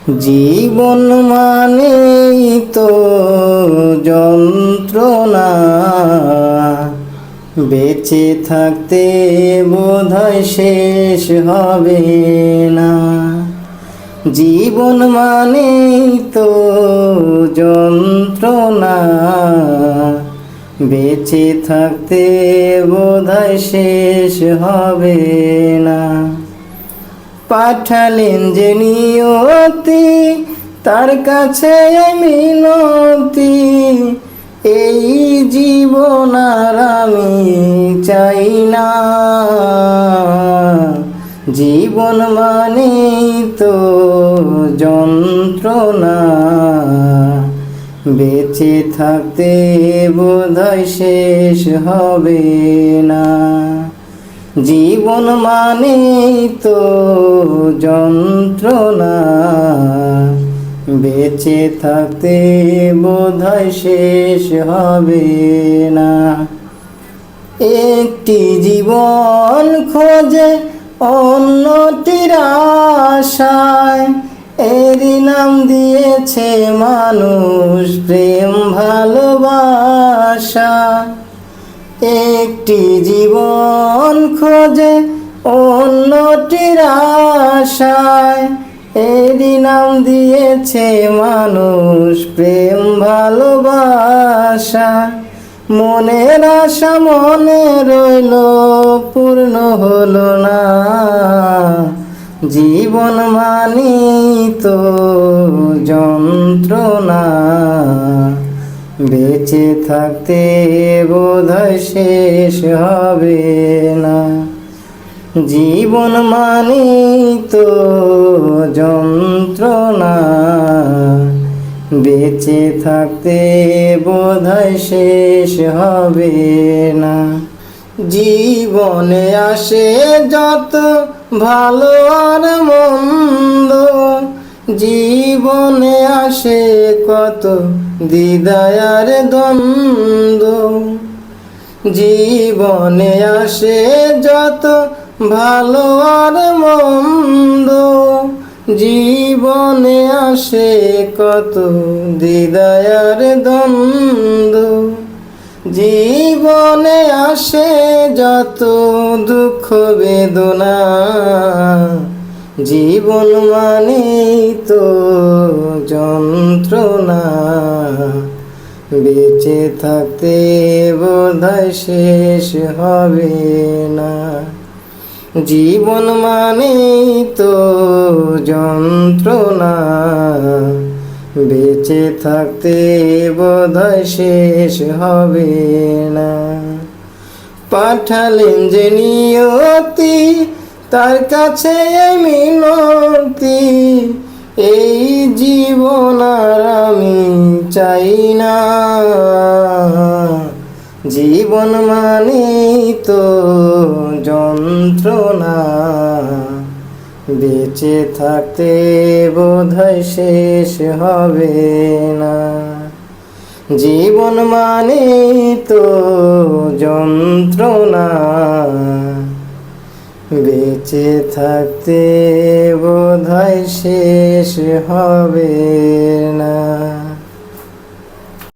জীবন মানেই তো যন্ত্রণা, বেঁচে থাকতে বোধহয় শেষ হবে না। জীবন মানেই তো যন্ত্রণা, বেঁচে থাকতে বোধহয় শেষ হবে না। পাঠালেন যে নিয়তি, তার কাছে মিনতি, এই জীবন আর আমি চাই না। জীবন মানেই তো যন্ত্রণা, বেঁচে থাকতে বোধহয় শেষ হবে না। জীবন মানেই তো যন্ত্রণা, বেঁচে থাকতে বোধহয় শেষ হবে না। একটি জীবন খোঁজে অন্যটির আশায়, এরই নাম দিয়েছে মানুষ প্রেম ভালোবাসা। একটি জীবন খোঁজে অন্যটির আশায়, এরই নাম দিয়েছে মানুষ প্রেম ভালোবাসা। মনের আশা মনে রইল, পূর্ণ হলো না। জীবন মানেই তো যন্ত্রণা, বেঁচে থাকতে বোধহয় শেষ হবে না। জীবন মানেই তো যন্ত্রণা, বেঁচে থাকতে বোধহয় শেষ হবে না। জীবনে আসে যত ভালো আর মন্দ, জীবনে আসে কত দ্বিধা আর দ্বন্দ্ব। জীবনে আসে যত ভালো আর মন্দ, জীবনে আসে কত দ্বিধা আর দ্বন্দ্ব। জীবনে আসে যত দুঃখ বেদনা, জীবন মানেই তো যন্ত্রণা, বেঁচে থাকতে বোধহয় শেষ হবে না। জীবন মানেই তো যন্ত্রণা, বেঁচে থাকতে বোধহয় শেষ হবে না। পাঠালেন যে নিয়তি, তার কাছে মিনতি, এই জীবন আর আমি চাই না। জীবন মানেই তো যন্ত্রণা, বেঁচে থাকতে বোধহয় শেষ হবে না। জীবন মানেই তো যন্ত্রণা, বেঁচে থাকতে বোধহয় শেষ হবে না।